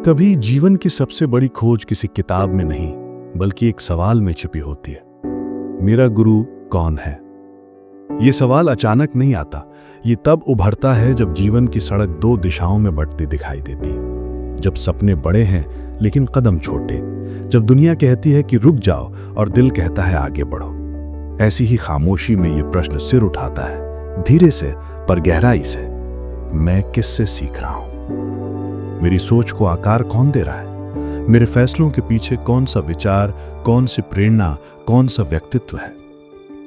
कभी जीवन की सबसे बड़ी खोज किसी किताब में नहीं, बल्कि एक सवाल में छिपी होती है। मेरा गुरु कौन है? ये सवाल अचानक नहीं आता। ये तब उभरता है जब जीवन की सड़क दो दिशाओं में बढ़ती दिखाई देती है, जब सपने बड़े हैं लेकिन कदम छोटे, जब दुनिया कहती है कि रुक जाओ और दिल कहता है आगे बढ़ो। ऐसी ही खामोशी में ये प्रश्न सिर उठाता है, धीरे से पर गहराई से। मैं किससे सीख रहा हूं? मेरी सोच को आकार कौन दे रहा है? मेरे फैसलों के पीछे कौन सा विचार, कौन सी प्रेरणा, कौन सा व्यक्तित्व है?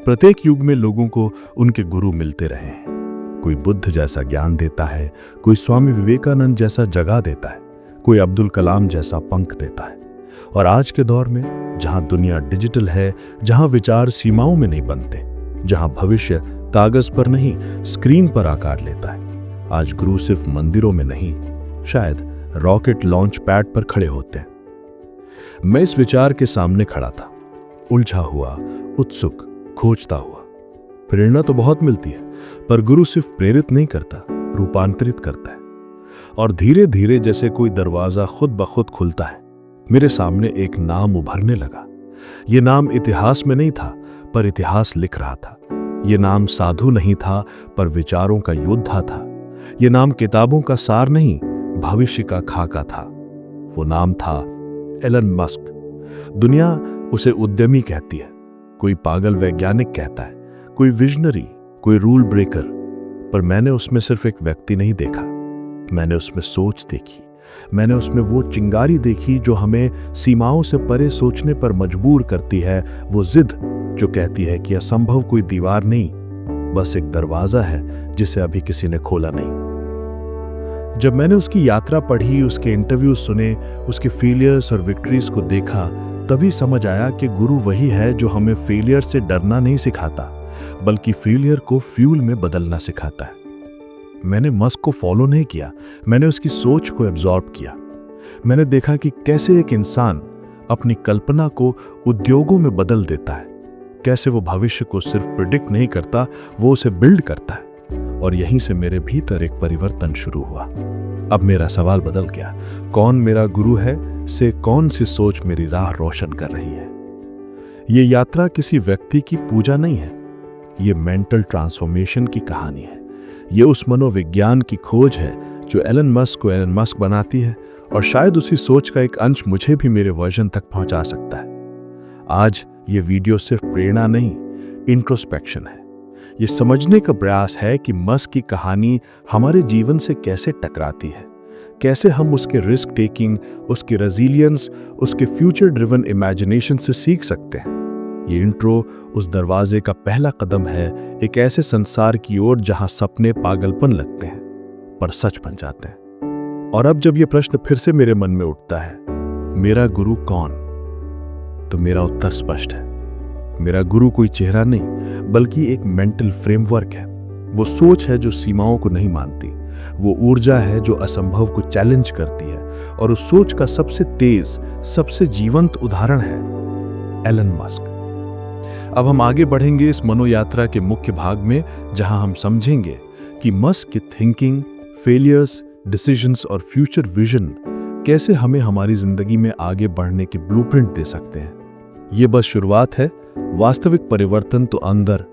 प्रत्येक युग में लोगों को उनके गुरु मिलते रहे हैं। कोई बुद्ध जैसा ज्ञान देता है, कोई स्वामी विवेकानंद जैसा जगा देता है, कोई अब्दुल कलाम जैसा पंख देता है। और आज के दौर में जहां दुनिया डिजिटल है, जहां विचार सीमाओं में नहीं बनते, जहां भविष्य कागज पर नहीं स्क्रीन पर आकार लेता है, आज गुरु सिर्फ मंदिरों में नहीं, शायद रॉकेट लॉन्च पैड पर खड़े होते हैं। मैं इस विचार के सामने खड़ा था, उलझा हुआ, उत्सुक, खोजता हुआ। प्रेरणा तो बहुत मिलती है, पर गुरु सिर्फ प्रेरित नहीं करता, रूपांतरित करता है। और धीरे धीरे जैसे कोई दरवाजा खुद ब खुद खुलता है, मेरे सामने एक नाम उभरने लगा। ये नाम इतिहास में नहीं था, पर इतिहास लिख रहा था। ये नाम साधु नहीं था, पर विचारों का योद्धा था। ये नाम किताबों का सार नहीं, भविष्य का खाका था। वो नाम था एलन मस्क। दुनिया उसे उद्यमी कहती है, कोई पागल वैज्ञानिक कहता है, कोई विजनरी, कोई रूल ब्रेकर। पर मैंने उसमें सिर्फ एक व्यक्ति नहीं देखा, मैंने उसमें सोच देखी। मैंने उसमें वो चिंगारी देखी जो हमें सीमाओं से परे सोचने पर मजबूर करती है, वो जिद जो कहती है कि असंभव कोई दीवार नहीं, बस एक दरवाजा है जिसे अभी किसी ने खोला नहीं। जब मैंने उसकी यात्रा पढ़ी, उसके इंटरव्यू सुने, उसके फेलियर्स और विक्ट्रीज को देखा, तभी समझ आया कि गुरु वही है जो हमें फेलियर से डरना नहीं सिखाता, बल्कि फेलियर को फ्यूल में बदलना सिखाता है। मैंने मस्क को फॉलो नहीं किया, मैंने उसकी सोच को एब्जॉर्ब किया। मैंने देखा कि कैसे एक इंसान अपनी कल्पना को उद्योगों में बदल देता है, कैसे वो भविष्य को सिर्फ प्रिडिक्ट नहीं करता, वो उसे बिल्ड करता है। और यहीं से मेरे भीतर एक परिवर्तन शुरू हुआ। अब मेरा सवाल बदल गया, कौन मेरा गुरु है से कौन सी सोच मेरी राह रोशन कर रही है। ये यात्रा किसी व्यक्ति की पूजा नहीं है, ये मेंटल ट्रांसफॉर्मेशन की कहानी है। ये उस मनोविज्ञान की खोज है जो एलन मस्क को एलन मस्क बनाती है, और शायद उसी सोच का एक अंश मुझे भी मेरे वर्जन तक पहुंचा सकता है। आज ये वीडियो सिर्फ प्रेरणा नहीं, इंट्रोस्पेक्शन है। ये समझने का प्रयास है कि मस्क की कहानी हमारे जीवन से कैसे टकराती है, कैसे हम उसके रिस्क टेकिंग, उसकी रेजिलियंस, उसके फ्यूचर ड्रिवन इमेजिनेशन से सीख सकते हैं। ये इंट्रो उस दरवाजे का पहला कदम है, एक ऐसे संसार की ओर जहां सपने पागलपन लगते हैं पर सच बन जाते हैं। और अब जब ये प्रश्न फिर से मेरे मन में उठता है, मेरा गुरु कौन, तो मेरा उत्तर स्पष्ट है। मेरा गुरु कोई चेहरा नहीं, बल्कि एक मेंटल फ्रेमवर्क है। वो सोच है जो सीमाओं को नहीं मानती, वो ऊर्जा है जो असंभव को चैलेंज करती है। और उस सोच का सबसे तेज, सबसे जीवंत उदाहरण है एलन मस्क। अब हम आगे बढ़ेंगे इस मनोयात्रा के मुख्य भाग में, जहां हम समझेंगे कि मस्क की थिंकिंग, फेलियर्स, डिसीजंस और फ्यूचर विजन कैसे हमें हमारी जिंदगी में आगे बढ़ने के ब्लूप्रिंट दे सकते हैं। ये बस शुरुआत है, वास्तविक परिवर्तन तो अंदर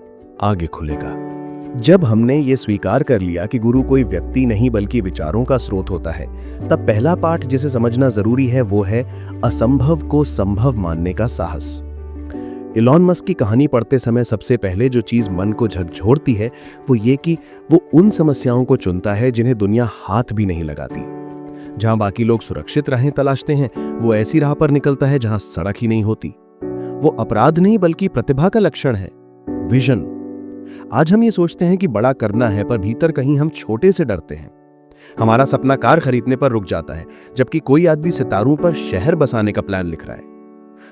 आगे खुलेगा। जब हमने ये स्वीकार कर लिया कि गुरु कोई व्यक्ति नहीं बल्कि विचारों का स्रोत होता है, तब पहला पाठ जिसे समझना जरूरी है वो है असंभव को संभव मानने का साहस। इलॉन मस्क की कहानी पढ़ते समय सबसे पहले जो चीज मन को झकझोरती है वो ये कि वो उन समस्याओं को चुनता है जिन्हें दुनिया हाथ भी नहीं लगाती। जहां बाकी लोग सुरक्षित राहें तलाशते हैं, वो ऐसी राह पर निकलता है जहां सड़क ही नहीं होती। वो अपराध नहीं बल्कि प्रतिभा का लक्षण है, विजन। आज हम ये सोचते हैं कि बड़ा करना है, पर भीतर कहीं हम छोटे से डरते हैं। हमारा सपना कार खरीदने पर रुक जाता है, जबकि कोई आदमी सितारों पर शहर बसाने का प्लान लिख रहा है।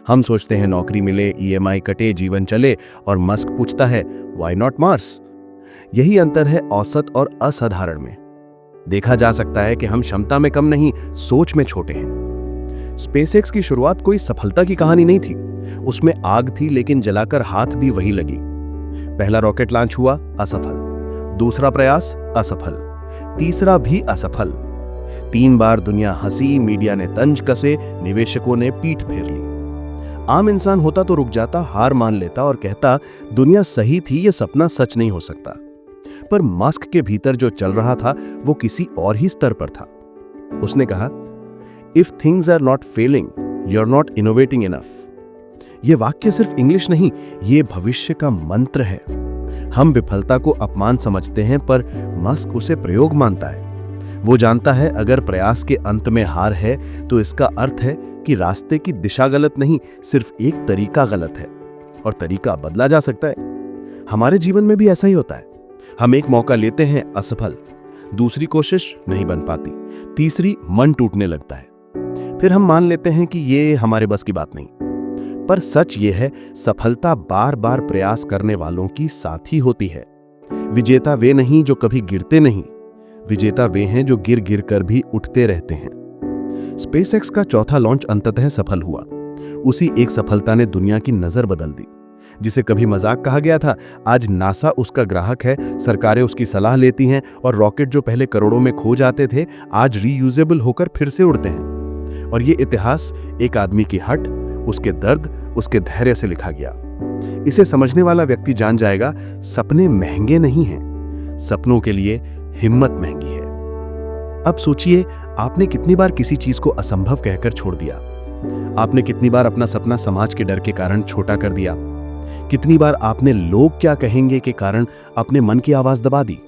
हम सोचते हैं नौकरी मिले, ईएमआई कटे, जीवन चले, और मस्क पूछता है व्हाई नॉट मार्स। यही अंतर है औसत और असाधारण में। देखा जा सकता है कि हम क्षमता में कम नहीं, सोच में छोटे हैं। स्पेसएक्स की शुरुआत कोई सफलता की कहानी नहीं थी, उसमें आग थी, लेकिन जलाकर हाथ भी वही लगी। पहला रॉकेट लॉन्च हुआ, असफल। दूसरा प्रयास असफल, तीसरा भी असफल। 3 बार दुनिया हंसी, मीडिया ने तंज कसे, निवेशकों ने पीठ फेर ली। आम इंसान होता तो रुक जाता, हार मान लेता और कहता दुनिया सही थी, यह सपना सच नहीं हो सकता। पर मस्क के भीतर जो चल रहा था वो किसी और ही स्तर पर था। उसने कहा, if things are not failing, you are not innovating enough. यह वाक्य सिर्फ इंग्लिश नहीं, यह भविष्य का मंत्र है। हम विफलता को अपमान समझते हैं, पर मस्क उसे प्रयोग मानता है। वो जानता है अगर प्रयास के अंत में हार है तो इसका अर्थ है कि रास्ते की दिशा गलत नहीं, सिर्फ एक तरीका गलत है, और तरीका बदला जा सकता है। हमारे जीवन में भी ऐसा ही होता है। हम एक मौका लेते हैं, असफल, दूसरी कोशिश नहीं बन पाती, तीसरी मन टूटने लगता है। फिर हम मान लेते हैं कि ये हमारे बस की बात नहीं। पर सच ये है, सफलता बार बार प्रयास करने वालों की साथी होती है। विजेता वे नहीं जो कभी गिरते नहीं, विजेता वे हैं जो गिर गिर कर भी उठते रहते हैं। स्पेसएक्स का चौथा लॉन्च अंततः सफल हुआ। उसी एक सफलता ने दुनिया की नजर बदल दी। जिसे कभी मजाक कहा गया था, आज नासा उसका ग्राहक है, सरकारें उसकी सलाह लेती हैं, और रॉकेट जो पहले करोड़ों में खो जाते थे आज रीयूजेबल होकर फिर से उड़ते हैं। और ये इतिहास एक आदमी की हट, उसके दर्द, उसके धैर्य से लिखा गया। इसे समझने वाला व्यक्ति जान जाएगा, सपने महंगे नहीं हैं, सपनों के लिए हिम्मत महंगी है। अब सोचिए, आपने कितनी बार किसी चीज को असंभव कहकर छोड़ दिया? आपने कितनी बार अपना सपना समाज के डर के कारण छोटा कर दिया? कितनी बार आपने लोग क्या कहेंगे के कारण अपने मन की आवाज दबा दी?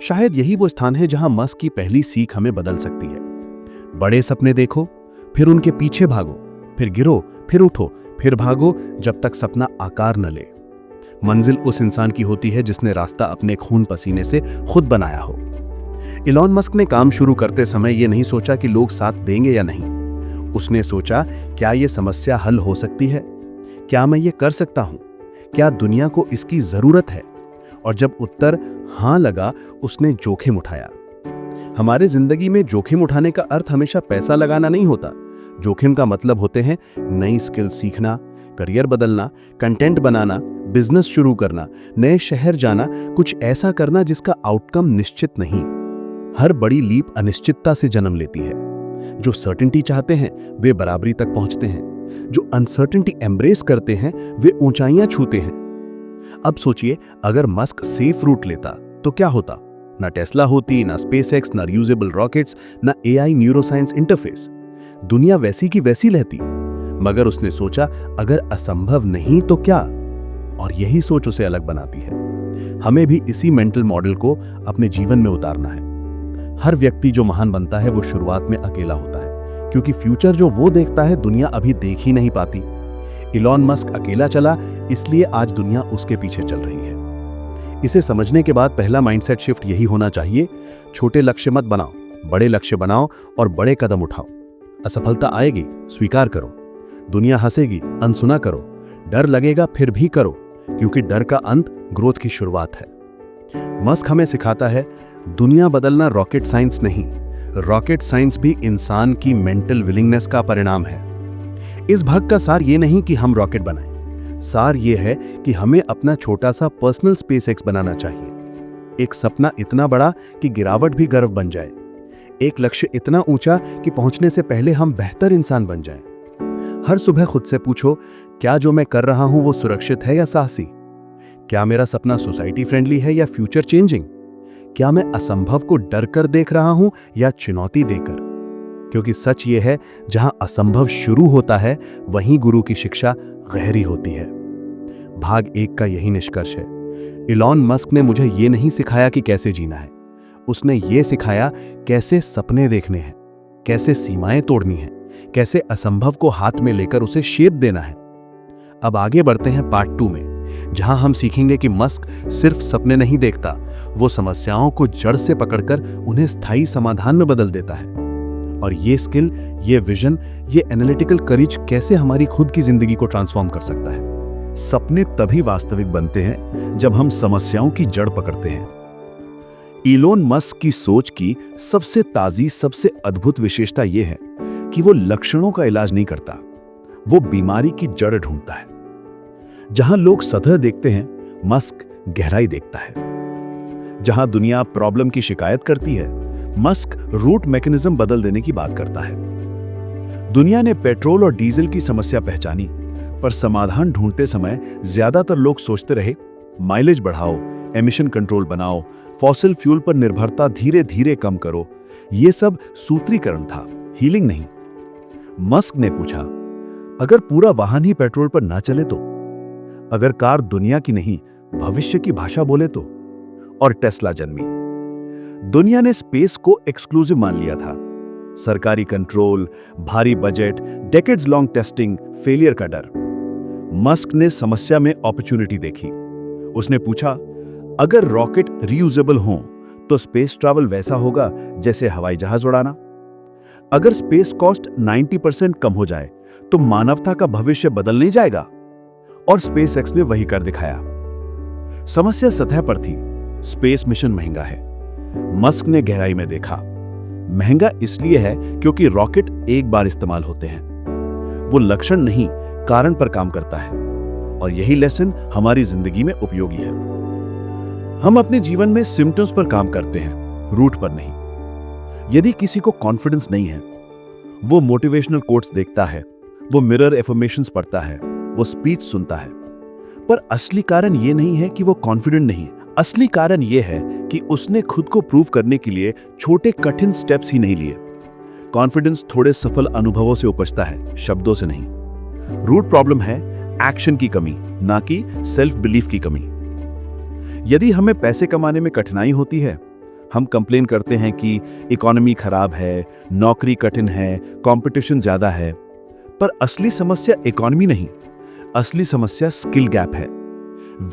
शायद यही वो स्थान है जहां मस्क की पहली सीख हमें बदल सकती है। बड़े सपने देखो, फिर उनके पीछे भागो, फिर गिरो, फिर उठो, फिर भागो, जब तक सपना आकार न ले। मंजिल उस इंसान की होती है जिसने रास्ता अपने खून पसीने से खुद बनाया हो। इलॉन मस्क ने काम शुरू करते समय यह नहीं सोचा कि लोग साथ देंगे या नहीं। उसने सोचा, क्या यह समस्या हल हो सकती है? क्या मैं ये कर सकता हूं? क्या दुनिया को इसकी जरूरत है? और जब उत्तर हां लगा, उसने जोखिम उठाया। हमारे जिंदगी में जोखिम उठाने का अर्थ हमेशा पैसा लगाना नहीं होता। जोखिम का मतलब होते हैं नई स्किल सीखना, करियर बदलना, कंटेंट बनाना, बिजनेस शुरू करना, नए शहर जाना, कुछ ऐसा करना जिसका आउटकम निश्चित नहीं। हर बड़ी लीप अनिश्चितता से जन्म लेती है। जो सर्टेनिटी चाहते हैं वे बराबरी तक पहुंचते हैं, जो अनसर्टेनिटी एम्ब्रेस करते हैं वे ऊंचाइयां छूते हैं। अब सोचिए, अगर मस्क सेफ रूट लेता तो क्या होता? ना टेस्ला होती, ना स्पेसएक्स, ना रीयूजेबल रॉकेट्स, ना एआई न्यूरोसाइंस इंटरफेस। दुनिया वैसी की वैसी रहती। मगर उसने सोचा, अगर असंभव नहीं तो क्या? और यही सोच उसे अलग बनाती है। हमें भी इसी मेंटल मॉडल को अपने जीवन में उतारना है। हर व्यक्ति जो महान बनता है वो शुरुआत में अकेला होता है, क्योंकि फ्यूचर जो वो देखता है दुनिया अभी देख ही नहीं पाती। इलॉन मस्क अकेला चला, इसलिए आज दुनिया उसके पीछे चल रही है। इसे समझने के बाद पहला माइंडसेट शिफ्ट यही होना चाहिए, छोटे लक्ष्य मत बनाओ, बड़े लक्ष्य बनाओ और बड़े कदम उठाओ। असफलता आएगी, स्वीकार करो। दुनिया हंसेगी, अनसुना करो। डर लगेगा, फिर भी करो, क्योंकि डर का अंत ग्रोथ की शुरुआत है। मस्क हमें सिखाता है, दुनिया बदलना रॉकेट साइंस नहीं, रॉकेट साइंस भी इंसान की मेंटल विलिंगनेस का परिणाम है। इस भाग का सार ये नहीं कि हम रॉकेट बनाएं, सार ये है कि हमें अपना छोटा सा पर्सनल स्पेसएक्स बनाना चाहिए। एक सपना इतना बड़ा कि गिरावट भी गर्व बन जाए, एक लक्ष्य इतना ऊंचा कि पहुंचने से पहले हम बेहतर इंसान बन जाएं। हर सुबह खुद से पूछो, क्या जो मैं कर रहा हूं वो सुरक्षित है या साहसी? क्या मेरा सपना सोसाइटी फ्रेंडली है या फ्यूचर चेंजिंग? क्या मैं असंभव को डर कर देख रहा हूं या चुनौती देकर? क्योंकि सच ये है, जहां असंभव शुरू होता है वहीं गुरु की शिक्षा गहरी होती है। भाग 1 का यही निष्कर्ष है। इलॉन मस्क ने मुझे ये नहीं सिखाया कि कैसे जीना है, उसने ये सिखाया कैसे सपने देखने हैं, कैसे सीमाएं तोड़नी हैं, कैसे असंभव को हाथ में लेकर उसे शेप देना है। अब आगे बढ़ते हैं पार्ट 2 में, जहां हम सीखेंगे कि मस्क सिर्फ सपने नहीं देखता, वो समस्याओं को जड़ से पकड़कर उन्हें स्थायी समाधान में बदल देता है। और ये स्किल, ये विजन, ये एनालिटिकल करेज कैसे हमारी खुद की जिंदगी को ट्रांसफॉर्म कर सकता है। सपने तभी वास्तविक बनते हैं जब हम समस्याओं की जड़ पकड़ते हैं। इलोन मस्क की सोच की सबसे ताजी, सबसे अद्भुत विशेषता यह है कि वो लक्षणों का इलाज नहीं करता, वो बीमारी की जड़ ढूंढता है। जहां लोग सतह देखते हैं, मस्क गहराई देखता है। जहां दुनिया प्रॉब्लम की शिकायत करती है, मस्क रूट मैकेनिज्म बदल देने की बात करता है। दुनिया ने पेट्रोल और डीजल की समस्या पहचानी, पर समाधान ढूंढते समय ज्यादातर लोग सोचते रहे माइलेज बढ़ाओ, एमिशन कंट्रोल बनाओ, फॉसिल फ्यूल पर निर्भरता धीरे धीरे कम करो। यह सब सूत्रीकरण था, हीलिंग नहीं। मस्क ने पूछा, अगर पूरा वाहन ही पेट्रोल पर ना चले तो? अगर कार दुनिया की नहीं भविष्य की भाषा बोले तो? और टेस्ला जन्मी। दुनिया ने स्पेस को एक्सक्लूसिव मान लिया था। सरकारी कंट्रोल, भारी budget, decades long testing, failure का डर। मस्क ने समस्या में अपॉर्चुनिटी देखी। उसने पूछा, अगर रॉकेट रीयूजेबल हों तो स्पेस ट्रैवल वैसा होगा जैसे हवाई जहाज उड़ाना। अगर स्पेस कॉस्ट 90% कम हो जाए तो मानवता का भविष्य बदल नहीं जाएगा? और स्पेस एक्स ने वही कर दिखाया। समस्या सतह पर थी, स्पेस मिशन महंगा है। मस्क ने गहराई में देखा, महंगा इसलिए है क्योंकि रॉकेट एक बार इस्तेमाल होते हैं। वो लक्षण नहीं, कारण पर काम करता है। और यही लेसन हमारी जिंदगी में उपयोगी है। हम अपने जीवन में सिम्टम्स पर काम करते हैं, रूट पर नहीं। यदि किसी को कॉन्फिडेंस नहीं है, वो मोटिवेशनल कोट्स देखता है, वो मिरर एफर्मेशंस पढ़ता है, वो स्पीच सुनता है, पर असली कारण ये नहीं है कि वो कॉन्फिडेंट नहीं। असली कारण ये है कि उसने खुद को प्रूव करने के लिए छोटे कठिन स्टेप्स ही नहीं लिए। कॉन्फिडेंस थोड़े सफल अनुभवों से उपजता है, शब्दों से नहीं। रूट प्रॉब्लम है एक्शन की कमी, ना कि सेल्फ बिलीफ की कमी। यदि हमें पैसे कमाने में कठिनाई होती है, हम कंप्लेन करते हैं कि इकोनॉमी खराब है, नौकरी कठिन है, कंपटीशन ज्यादा है। पर असली समस्या इकोनॉमी नहीं, असली समस्या स्किल गैप है,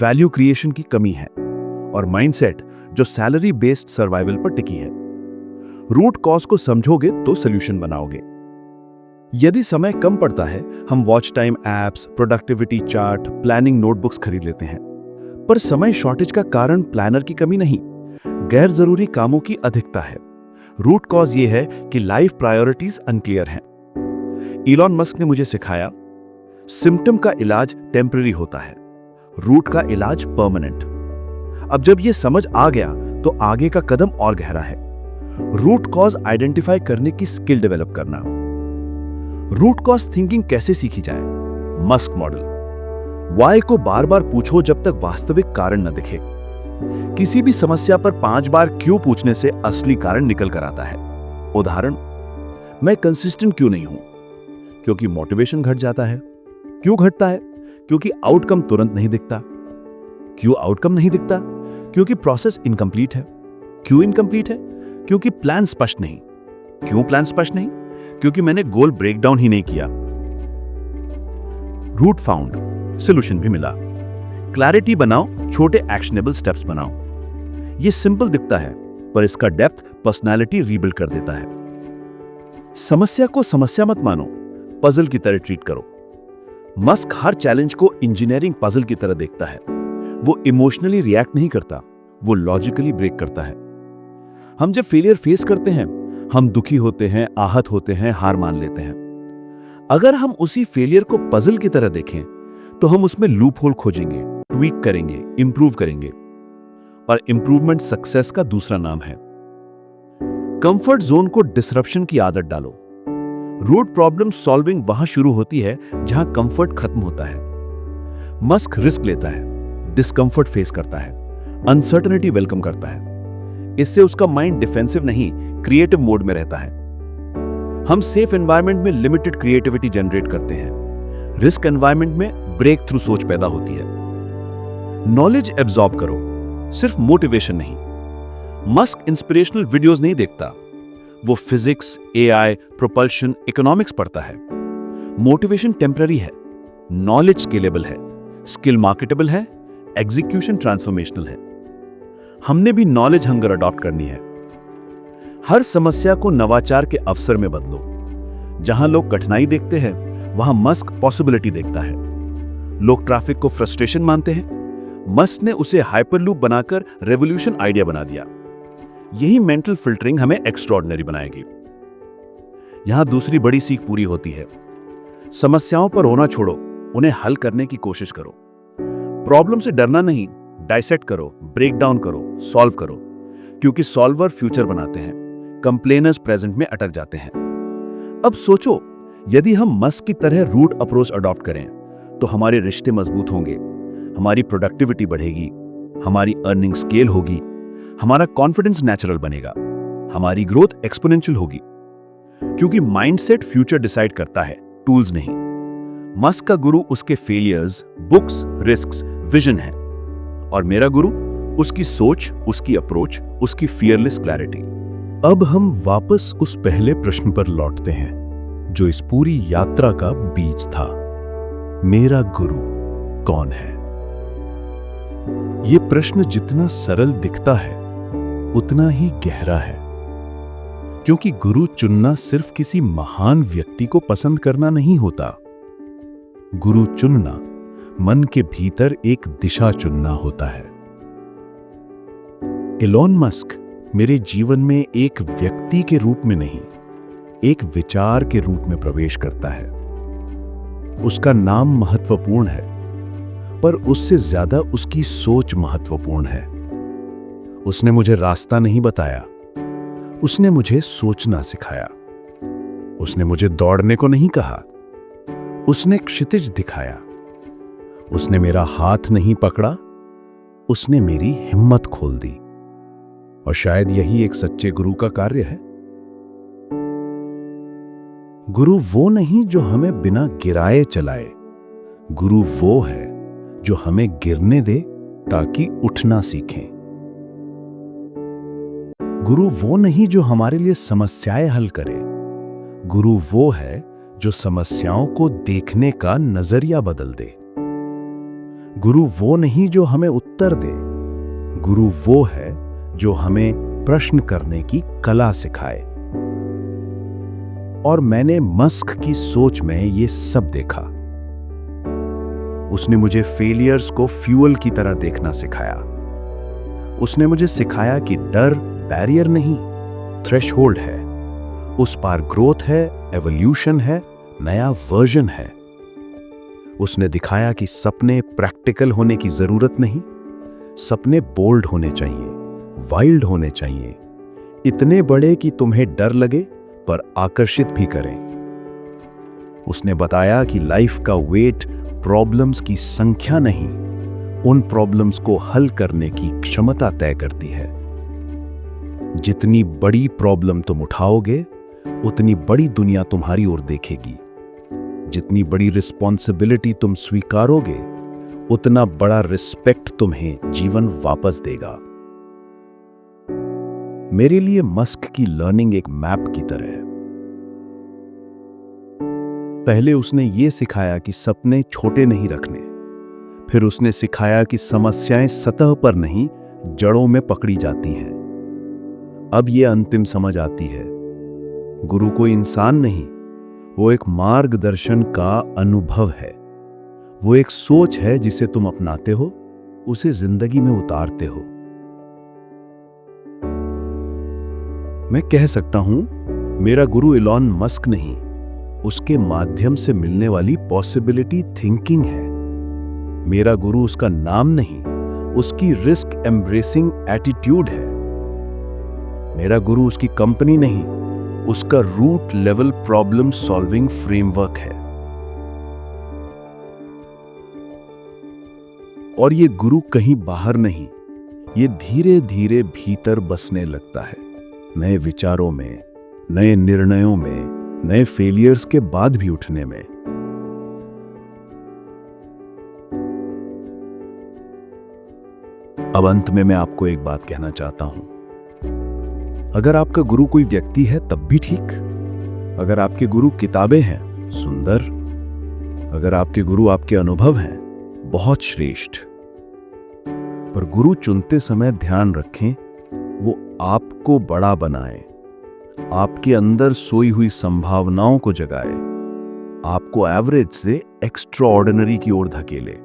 वैल्यू क्रिएशन की कमी है और माइंडसेट जो सैलरी बेस्ड सर्वाइवल पर टिकी है। रूट कॉज को समझोगे तो सोल्यूशन बनाओगे। यदि समय कम पड़ता है, हम watch time apps, productivity chart, planning notebooks खरीद लेते हैं। पर समय शॉर्टेज का कारण प्लानर की कमी नहीं, गैर जरूरी कामों की अधिकता है। रूट कॉज ये है कि लाइफ प्रायोरिटीज अनक्लियर हैं। इलॉन मस्क ने मुझे सिखाया, सिम्टम का इलाज टेम्पररी होता है, रूट का इलाज परमानेंट। अब जब यह समझ आ गया तो आगे का कदम और गहरा है। रूट कॉज आइडेंटिफाई करने की स्किल डेवलप करना। रूट कॉज थिंकिंग कैसे सीखी जाए? Musk model. वाई को बार बार पूछो जब तक वास्तविक कारण न दिखे। किसी भी समस्या पर 5 बार क्यों पूछने से असली कारण निकल कर आता है। उदाहरण, मैं कंसिस्टेंट क्यों नहीं हूं? क्योंकि मोटिवेशन घट जाता है। क्यों घटता है? क्योंकि आउटकम तुरंत नहीं दिखता। क्यों आउटकम नहीं दिखता? क्योंकि प्रोसेस इनकम्प्लीट है। क्यों इनकम्प्लीट है? क्योंकि प्लान स्पष्ट नहीं। क्यों प्लान स्पष्ट नहीं? क्योंकि मैंने गोल ब्रेक डाउन ही नहीं किया। रूट फाउंड, सॉल्यूशन भी मिला। क्लैरिटी बनाओ, छोटे एक्शनेबल स्टेप्स बनाओ। यह सिंपल दिखता है, पर इसका डेप्थ पर्सनालिटी रीबिल्ड कर देता है। समस्या को समस्या मत मानो, पजल की तरह ट्रीट करो। मस्क हर चैलेंज को इंजीनियरिंग पजल की तरह देखता है। वो इमोशनली रिएक्ट नहीं करता, वो लॉजिकली ब्रेक करता है। हम जब फेलियर फेस करते हैं, हम दुखी होते हैं, आहत होते हैं, हार मान लेते हैं। अगर हम उसी फेलियर को पजल की तरह देखें तो हम उसमें लूप होल खोजेंगे, ट्वीक करेंगे, इंप्रूव करेंगे। और इंप्रूवमेंट सक्सेस का दूसरा नाम है। कंफर्ट जोन को डिसरप्शन की आदत डालो। रूट प्रॉब्लम सॉल्विंग वहां शुरू होती है जहां कंफर्ट खत्म होता है। मस्क रिस्क लेता है, डिस्कंफर्ट फेस करता है, अनसर्टेनिटी वेलकम करता है। इससे उसका माइंड डिफेंसिव नहीं, क्रिएटिव मोड में रहता है। हम सेफ एनवायरनमेंट में लिमिटेड क्रिएटिविटी जनरेट करते हैं, रिस्क एनवायरनमेंट में ब्रेक थ्रू सोच पैदा होती है। नॉलेज एब्जॉर्ब करो, सिर्फ मोटिवेशन नहीं। मस्क इंस्पिरेशनल वीडियोस नहीं देखता, वो फिजिक्स, एआई, प्रोपल्शन, इकोनॉमिक्स पढ़ता है। मोटिवेशन टेम्पररी है, नॉलेज स्केलेबल है, स्किल मार्केटेबल है, एग्जीक्यूशन ट्रांसफॉर्मेशनल है। हमने भी नॉलेज हंगर अडॉप्ट करनी है। हर समस्या को नवाचार के अवसर में बदलो। जहां लोग कठिनाई देखते हैं, वहां मस्क पॉसिबिलिटी देखता है। लोग ट्रैफिक को फ्रस्ट्रेशन मानते हैं, मस्क ने उसे हाइपरलूप बनाकर रेवोल्यूशन आइडिया बना दिया। यही मेंटल फिल्टरिंग हमें एक्स्ट्रॉर्डिनरी बनाएगी। यहां दूसरी बड़ी सीख पूरी होती है। समस्याओं पर रोना छोड़ो, उन्हें हल करने की कोशिश करो। प्रॉब्लम से डरना नहीं, डाइसेक्ट करो, ब्रेक डाउन करो, सॉल्व करो। क्योंकि सॉल्वर फ्यूचर बनाते हैं, कंप्लेनर्स प्रेजेंट में अटक जाते हैं। अब सोचो, यदि हम मस्क की तरह रूट अप्रोच अडॉप्ट करें तो हमारे रिश्ते मजबूत होंगे, हमारी प्रोडक्टिविटी बढ़ेगी, हमारी अर्निंग स्केल होगी, हमारा कॉन्फिडेंस नेचुरल बनेगा, हमारी ग्रोथ एक्सपोनेंशियल होगी। क्योंकि माइंडसेट फ्यूचर डिसाइड करता है, टूल्स नहीं। मस्क का गुरु उसके फेलियर्स, बुक्स, रिस्क्स, विजन है, और मेरा गुरु उसकी सोच, उसकी अप्रोच, उसकी फियरलेस क्लैरिटी। अब हम वापस उस पहले प्रश्न पर लौटते हैं जो इस पूरी यात्रा का बीज था। मेरा गुरु कौन है? यह प्रश्न जितना सरल दिखता है उतना ही गहरा है, क्योंकि गुरु चुनना सिर्फ किसी महान व्यक्ति को पसंद करना नहीं होता। गुरु चुनना मन के भीतर एक दिशा चुनना होता है। इलॉन मस्क मेरे जीवन में एक व्यक्ति के रूप में नहीं, एक विचार के रूप में प्रवेश करता है। उसका नाम महत्वपूर्ण है, पर उससे ज्यादा उसकी सोच महत्वपूर्ण है। उसने मुझे रास्ता नहीं बताया, उसने मुझे सोचना सिखाया। उसने मुझे दौड़ने को नहीं कहा, उसने क्षितिज दिखाया। उसने मेरा हाथ नहीं पकड़ा, उसने मेरी हिम्मत खोल दी। और शायद यही एक सच्चे गुरु का कार्य है। गुरु वो नहीं जो हमें बिना गिराए चलाए, गुरु वो है जो हमें गिरने दे ताकि उठना सीखें। गुरु वो नहीं जो हमारे लिए समस्याएं हल करे, गुरु वो है जो समस्याओं को देखने का नजरिया बदल दे। गुरु वो नहीं जो हमें उत्तर दे, गुरु वो है जो हमें प्रश्न करने की कला सिखाए। और मैंने मस्क की सोच में ये सब देखा। उसने मुझे फेलियर्स को फ्यूल की तरह देखना सिखाया। उसने मुझे सिखाया कि डर बैरियर नहीं, थ्रेशहोल्ड है। उस पार ग्रोथ है, एवोल्यूशन है, नया वर्जन है। उसने दिखाया कि सपने प्रैक्टिकल होने की जरूरत नहीं, सपने बोल्ड होने चाहिए, वाइल्ड होने चाहिए, इतने बड़े कि तुम्हें डर लगे पर आकर्षित भी करें। उसने बताया कि लाइफ का वेट प्रॉब्लम्स की संख्या नहीं, उन प्रॉब्लम्स को हल करने की क्षमता तय करती है। जितनी बड़ी प्रॉब्लम तुम उठाओगे, उतनी बड़ी दुनिया तुम्हारी ओर देखेगी। जितनी बड़ी रिस्पॉन्सिबिलिटी तुम स्वीकारोगे, उतना बड़ा रिस्पेक्ट तुम्हें जीवन वापस देगा। मेरे लिए मस्क की लर्निंग एक मैप की तरह है। पहले उसने ये सिखाया कि सपने छोटे नहीं रखने, फिर उसने सिखाया कि समस्याएं सतह पर नहीं, जड़ों में पकड़ी जाती हैं। अब ये अंतिम समझ आती है, गुरु कोई इंसान नहीं, वो एक मार्गदर्शन का अनुभव है। वो एक सोच है जिसे तुम अपनाते हो, उसे जिंदगी में उतारते हो। मैं कह सकता हूं, मेरा गुरु इलॉन मस्क नहीं, उसके माध्यम से मिलने वाली पॉसिबिलिटी थिंकिंग है। मेरा गुरु उसका नाम नहीं, उसकी रिस्क एम्ब्रेसिंग एटीट्यूड है। मेरा गुरु उसकी कंपनी नहीं, उसका root level problem solving framework है। और ये गुरु कहीं बाहर नहीं, ये धीरे धीरे भीतर बसने लगता है, नए विचारों में, नए निर्णयों में, नए फेलियर्स के बाद भी उठने में। अब अंत में मैं आपको एक बात कहना चाहता हूं। अगर आपका गुरु कोई व्यक्ति है तब भी ठीक, अगर आपके गुरु किताबें हैं, सुंदर, अगर आपके गुरु आपके अनुभव हैं, बहुत श्रेष्ठ। पर गुरु चुनते समय ध्यान रखें, वो आपको बड़ा बनाए, आपके अंदर सोई हुई संभावनाओं को जगाए, आपको एवरेज से एक्स्ट्राऑर्डिनरी की ओर धकेले।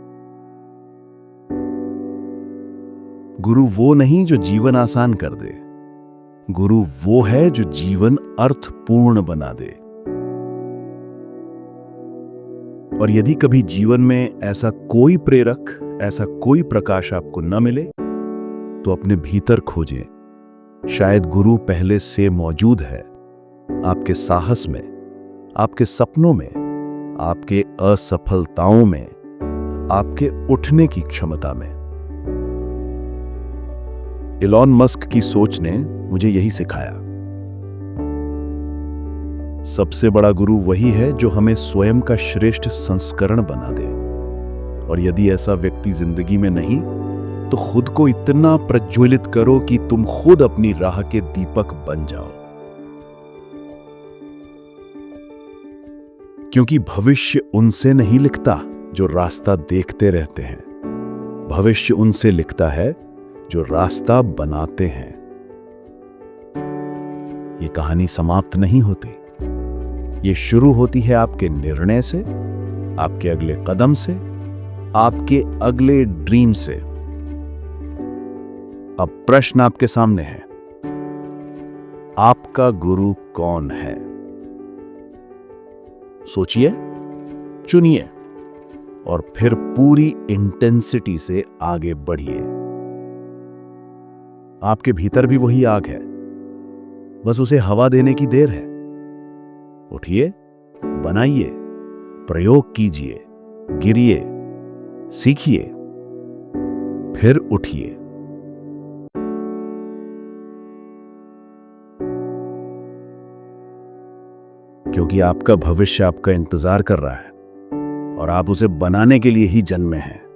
गुरु वो नहीं जो जीवन आसान कर दे, गुरु वो है जो जीवन अर्थपूर्ण बना दे। और यदि कभी जीवन में ऐसा कोई प्रेरक, ऐसा कोई प्रकाश आपको न मिले, तो अपने भीतर खोजें, शायद गुरु पहले से मौजूद है, आपके साहस में, आपके सपनों में, आपके असफलताओं में, आपके उठने की क्षमता में। इलॉन मस्क की सोच ने मुझे यही सिखाया। सबसे बड़ा गुरु वही है जो हमें स्वयं का श्रेष्ठ संस्करण बना दे। और यदि ऐसा व्यक्ति जिंदगी में नहीं, तो खुद को इतना प्रज्वलित करो कि तुम खुद अपनी राह के दीपक बन जाओ। क्योंकि भविष्य उनसे नहीं लिखता जो रास्ता देखते रहते हैं, भविष्य उनसे लिखता है जो रास्ता बनाते हैं। ये कहानी समाप्त नहीं होती, ये शुरू होती है आपके निर्णय से, आपके अगले कदम से, आपके अगले ड्रीम से। अब प्रश्न आपके सामने है, आपका गुरु कौन है? सोचिए, चुनिए और फिर पूरी इंटेंसिटी से आगे बढ़िए। आपके भीतर भी वही आग है, बस उसे हवा देने की देर है। उठिए, बनाइए, प्रयोग कीजिए, गिरिए, सीखिए, फिर उठिए। क्योंकि आपका भविष्य आपका इंतजार कर रहा है और आप उसे बनाने के लिए ही जन्मे हैं।